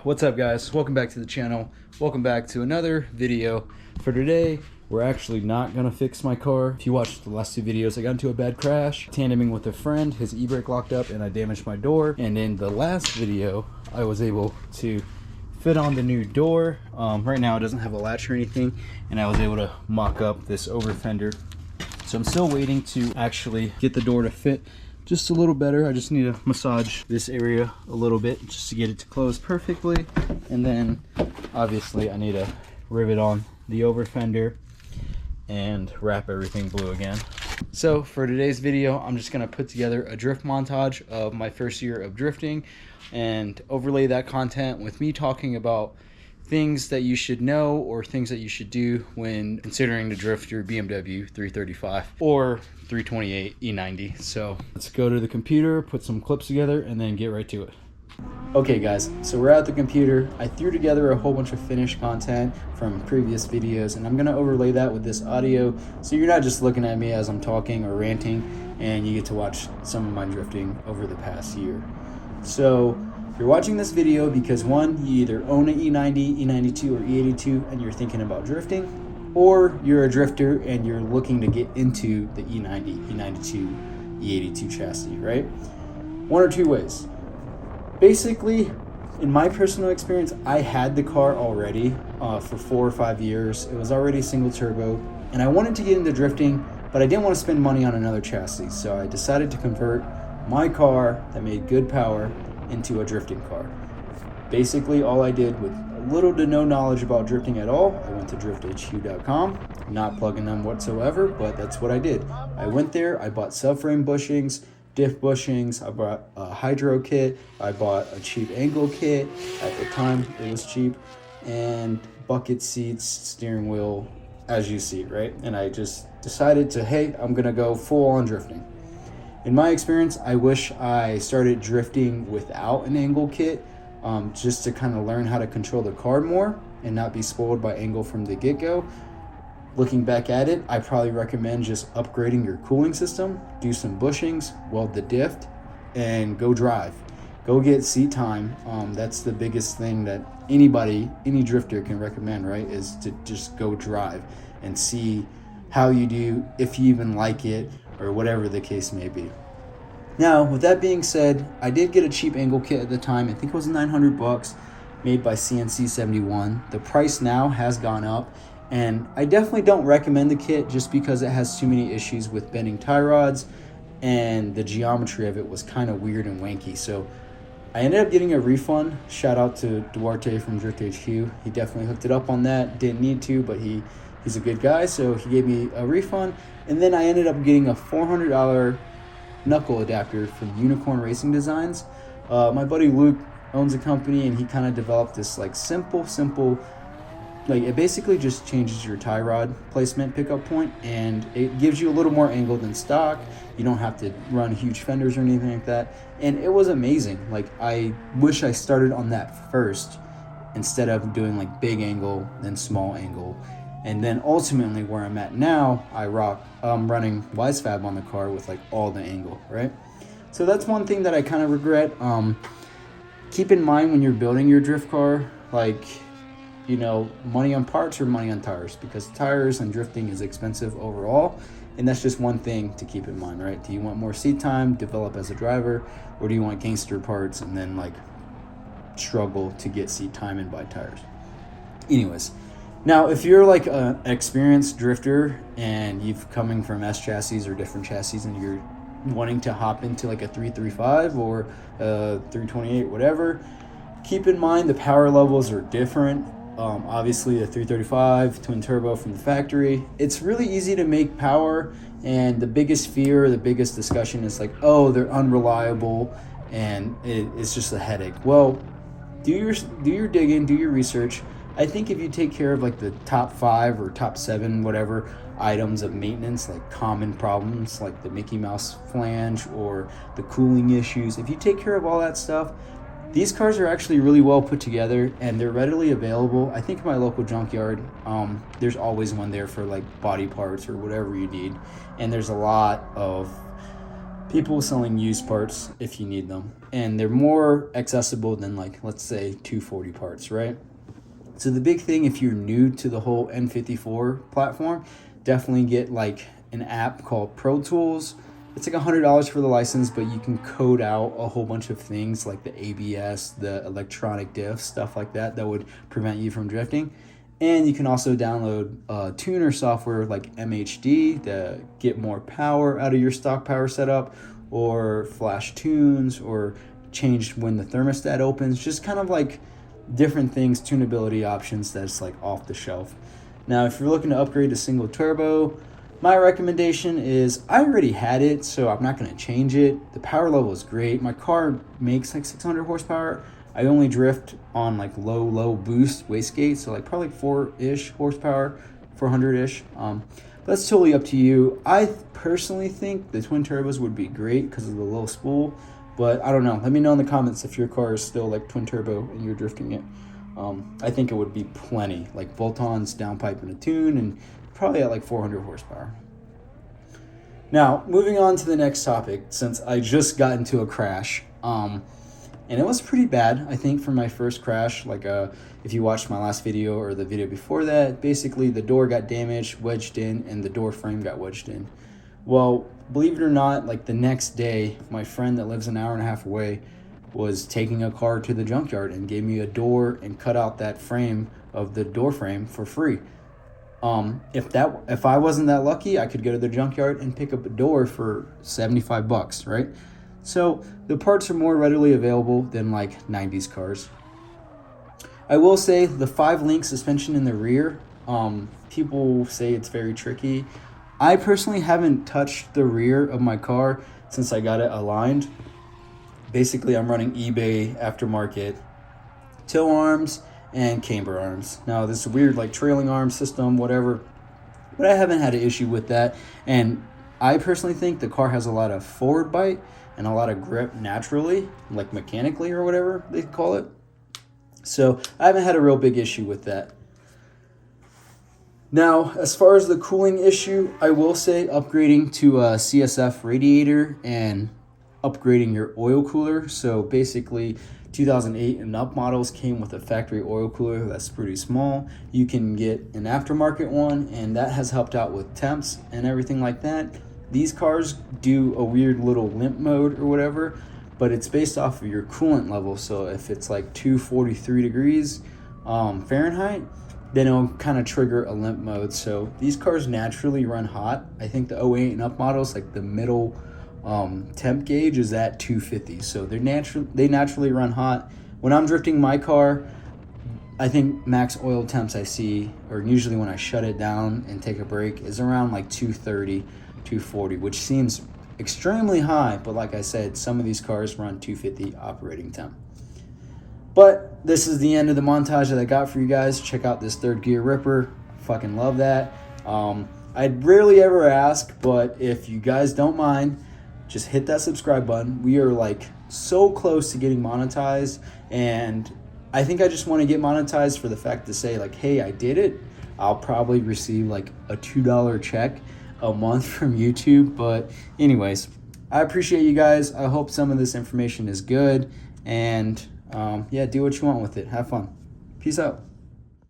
What's up, guys? Welcome back to the channel. Welcome back to another video. For today, we're actually not gonna fix my car. If you watched the last two videos, I got into a bad crash tandeming with a friend. His e-brake locked up and I damaged my door. And in the last video, I was able to fit on the new door. Right now it doesn't have a latch or anything, and I was able to mock up this over fender. So I'm still waiting to actually get the door to fit just a little better. I just need to massage this area a little bit just to get it to close perfectly. And then obviously I need to rivet on the over fender and wrap everything blue again. So for today's video, I'm just gonna put together a drift montage of my first year of drifting and overlay that content with me talking about things that you should know or things that you should do when considering to drift your BMW 335 or 328 E90. So let's go to the computer, put some clips together, and then get right to it. Okay guys, so we're at the computer. I threw together a whole bunch of finished content from previous videos, and I'm gonna overlay that with this audio so you're not just looking at me as I'm talking or ranting, and you get to watch some of my drifting over the past year. So you're watching this video because one, you either own an E90, E92, or E82 and you're thinking about drifting, or you're a drifter and you're looking to get into the E90, E92, E82 chassis, right? One or two ways. Basically, in my personal experience, I had the car already for 4 or 5 years. It was already single turbo, and I wanted to get into drifting, but I didn't want to spend money on another chassis. So I decided to convert my car that made good power into a drifting car. Basically, all I did with little to no knowledge about drifting at all, I went to drifthq.com, not plugging them whatsoever, but that's what I did. I went there, I bought subframe bushings, diff bushings, I bought a hydro kit, I bought a cheap angle kit, at the time it was cheap, and bucket seats, steering wheel, as you see, right? And I just decided to, hey, I'm gonna go full on drifting. In my experience, I wish I started drifting without an angle kit, just to kind of learn how to control the car more and not be spoiled by angle from the get-go. Looking back at it, I probably recommend just upgrading your cooling system, do some bushings, weld the diff, and go drive. Go get seat time. That's the biggest thing that any drifter can recommend, right? Is to just go drive and see how you do, if you even like it, or whatever the case may be. Now, with that being said, I did get a cheap angle kit at the time. I think it was 900 bucks, made by CNC 71. The price now has gone up, and I definitely don't recommend the kit just because it has too many issues with bending tie rods, and the geometry of it was kind of weird and wanky. So I ended up getting a refund. Shout out to Duarte from Drift HQ. He definitely hooked it up on that. Didn't need to, but he's a good guy, so he gave me a refund. And then I ended up getting a $400 knuckle adapter from Unicorn Racing Designs. My buddy Luke owns a company, and he kind of developed this like simple, like it basically just changes your tie rod placement pickup point, and it gives you a little more angle than stock. You don't have to run huge fenders or anything like that. And it was amazing. Like, I wish I started on that first instead of doing like big angle then small angle. And then ultimately where I'm at now, I'm running WiseFab on the car with like all the angle, right? So that's one thing that I kind of regret. Keep in mind when you're building your drift car, like, you know, money on parts or money on tires, because tires and drifting is expensive overall. And that's just one thing to keep in mind, right? Do you want more seat time, develop as a driver, or do you want gangster parts and then like struggle to get seat time and buy tires? Anyways. Now, if you're like an experienced drifter and you've coming from S chassis or different chassis and you're wanting to hop into like a 335 or a 328, whatever, keep in mind the power levels are different. Obviously, a 335 twin turbo from the factory, it's really easy to make power, and the biggest fear, the biggest discussion is like, oh, they're unreliable and it's just a headache. Well, do your digging, do your research. I think if you take care of like the top 5 or top 7, whatever items of maintenance, like common problems like the Mickey Mouse flange or the cooling issues, if you take care of all that stuff, these cars are actually really well put together and they're readily available. I think in my local junkyard, there's always one there for like body parts or whatever you need. And there's a lot of people selling used parts if you need them, and they're more accessible than, like, let's say 240 parts, right? So the big thing, if you're new to the whole N54 platform, definitely get like an app called Pro Tools. It's like $100 for the license, but you can code out a whole bunch of things like the ABS, the electronic diff, stuff like that would prevent you from drifting. And you can also download tuner software like MHD to get more power out of your stock power setup, or flash tunes, or change when the thermostat opens, just kind of like different things, tunability options that's like off the shelf. Now, if you're looking to upgrade to single turbo, my recommendation is, I already had it, so I'm not going to change it. The power level is great. My car makes like 600 horsepower. I only drift on like low boost wastegate, so like probably 4-ish horsepower, 400-ish. That's totally up to you. I personally think the twin turbos would be great because of the low spool, but I don't know. Let me know in the comments if your car is still like twin turbo and you're drifting it. I think it would be plenty, like bolt-ons, downpipe, and a tune, and probably at like 400 horsepower. Now, moving on to the next topic, since I just got into a crash, and it was pretty bad, I think, for my first crash. Like, if you watched my last video or the video before that, basically the door got damaged, wedged in, and the door frame got wedged in. Well, believe it or not, like the next day, my friend that lives an hour and a half away was taking a car to the junkyard and gave me a door and cut out that frame of the door frame for free. If I wasn't that lucky, I could go to the junkyard and pick up a door for $75, right? So the parts are more readily available than like 90s cars. I will say the 5-link suspension in the rear, people say it's very tricky. I personally haven't touched the rear of my car since I got it aligned. Basically, I'm running eBay aftermarket tow arms and camber arms. Now, this weird like trailing arm system, whatever, but I haven't had an issue with that. And I personally think the car has a lot of forward bite and a lot of grip naturally, like mechanically or whatever they call it. So I haven't had a real big issue with that. Now, as far as the cooling issue, I will say upgrading to a CSF radiator and upgrading your oil cooler. So basically 2008 and up models came with a factory oil cooler that's pretty small. You can get an aftermarket one, and that has helped out with temps and everything like that. These cars do a weird little limp mode or whatever, but it's based off of your coolant level. So if it's like 243 degrees Fahrenheit, then it'll kind of trigger a limp mode. So these cars naturally run hot. I think the 08 and up models, like the middle temp gauge is at 250. So they naturally run hot. When I'm drifting my car, I think max oil temps I see, or usually when I shut it down and take a break, is around like 230, 240, which seems extremely high. But like I said, some of these cars run 250 operating temp. But this is the end of the montage that I got for you guys. Check out this third gear ripper. Fucking love that. I'd rarely ever ask, but if you guys don't mind, just hit that subscribe button. We are like so close to getting monetized, and I think I just want to get monetized for the fact to say like, hey, I did it. I'll probably receive like a $2 check a month from YouTube. But anyways, I appreciate you guys. I hope some of this information is good, and yeah, do what you want with it. Have fun. Peace out.